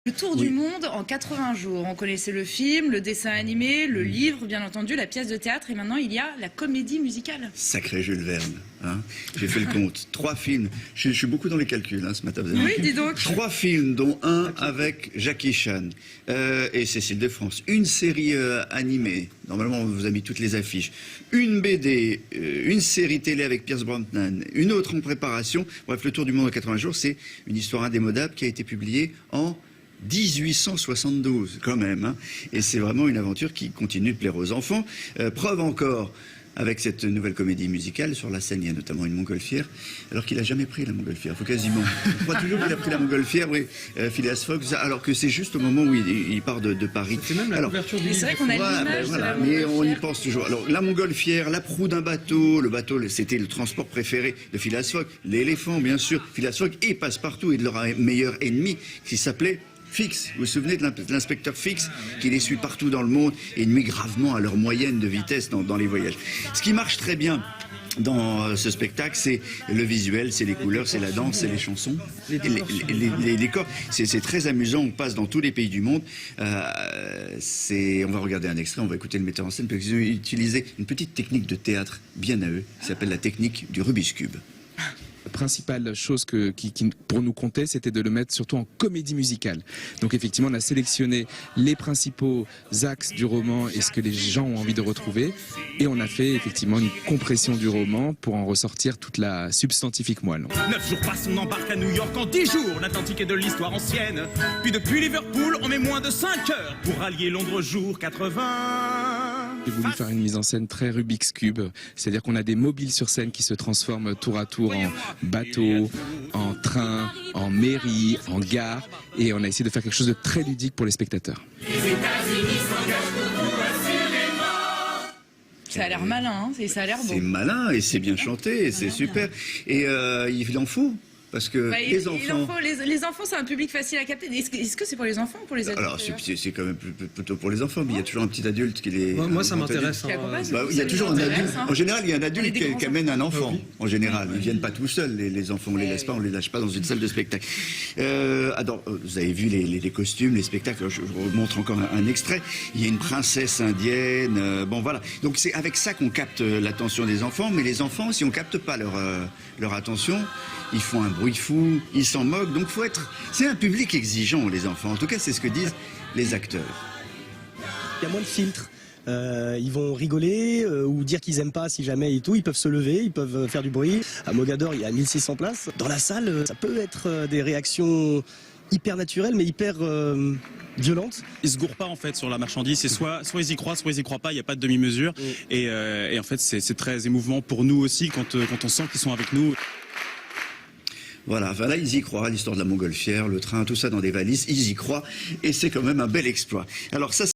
Le tour du monde en 80 jours. On connaissait le film, le dessin animé, le livre, bien entendu, la pièce de théâtre, et maintenant il y a la comédie musicale. Sacré Jules Verne, hein. J'ai fait le compte. 3 films. Je suis beaucoup dans les calculs ce matin. Oui, dis donc. 3 films, dont un avec Jackie Chan et Cécile de France. Une série animée. Normalement, on vous a mis toutes les affiches. Une BD, une série télé avec Pierce Brosnan, une autre en préparation. Bref, le tour du monde en 80 jours, c'est une histoire indémodable qui a été publiée en 1872 quand même, hein. Et c'est vraiment une aventure qui continue de plaire aux enfants. Preuve encore avec cette nouvelle comédie musicale. Sur la scène, il y a notamment une montgolfière, alors qu'il n'a jamais pris la montgolfière. Il faut quasiment. On croit toujours qu'il a pris la montgolfière, oui, Phileas Fogg, alors que c'est juste au moment où il part de Paris. C'est même la couverture du livre. C'est vrai qu'on a l'image de la mais montgolfière. on y pense toujours. Alors, la montgolfière, la proue d'un bateau. Le bateau, c'était le transport préféré de Phileas Fogg. L'éléphant, bien sûr. Phileas Fogg et Passepartout, et de leur meilleur ennemi, qui s'appelait Fix. Vous vous souvenez de l'inspecteur Fix, qui les suit partout dans le monde et nuit gravement à leur moyenne de vitesse dans les voyages. Ce qui marche très bien dans ce spectacle, c'est le visuel, c'est les couleurs, c'est la danse, c'est les chansons, les décors. C'est très amusant, on passe dans tous les pays du monde. On va regarder un extrait, on va écouter le metteur en scène, parce qu'ils ont utilisé une petite technique de théâtre bien à eux, qui s'appelle la technique du Rubik's Cube. La principale chose qui pour nous comptait, c'était de le mettre surtout en comédie musicale. Donc effectivement, on a sélectionné les principaux axes du roman et ce que les gens ont envie de retrouver. Et on a fait effectivement une compression du roman pour en ressortir toute la substantifique moelle. 9 jours passent, on embarque à New York en 10 jours. L'Atlantique est de l'histoire ancienne. Puis depuis Liverpool, on met moins de 5 heures pour rallier Londres jour 80. J'ai voulu faire une mise en scène très Rubik's Cube, c'est-à-dire qu'on a des mobiles sur scène qui se transforment tour à tour en bateau, en train, en mairie, en gare, et on a essayé de faire quelque chose de très ludique pour les spectateurs. Ça a l'air malin, hein, et ça a l'air beau. C'est malin et c'est bien chanté et c'est super. Et il en faut. Parce que les enfants... Les enfants, c'est un public facile à capter. Est-ce que c'est pour les enfants ou pour les adultes? Alors, c'est quand même plutôt pour les enfants, mais il y a toujours un petit adulte qui les... Moi ça m'intéresse. Il y a toujours un adulte. En général, il y a un adulte qui amène un enfant. En général, ils ne viennent pas tout seuls, les enfants. On ne les laisse pas, on ne les lâche pas dans une salle de spectacle. Alors, vous avez vu les costumes, les spectacles. Je vous montre encore un extrait. Il y a une princesse indienne. Bon, voilà. Donc, c'est avec ça qu'on capte l'attention des enfants. Mais les enfants, si on ne capte pas leur attention, ils font un bruit fou, ils s'en moquent. Donc, faut être... C'est un public exigeant, les enfants. En tout cas, c'est ce que disent les acteurs. Il y a moins de filtres. Ils vont rigoler ou dire qu'ils aiment pas si jamais et tout. Ils peuvent se lever, ils peuvent faire du bruit. À Mogador, il y a 1600 places. Dans la salle, ça peut être des réactions hyper naturelles, mais hyper violentes. Ils se gourrent pas en fait sur la marchandise. C'est soit ils y croient, soit ils y croient pas. Il n'y a pas de demi-mesure. Et en fait, c'est très émouvant pour nous aussi quand on sent qu'ils sont avec nous. Voilà, enfin là, ils y croient, l'histoire de la montgolfière, le train, tout ça dans des valises, ils y croient, et c'est quand même un bel exploit. Alors ça,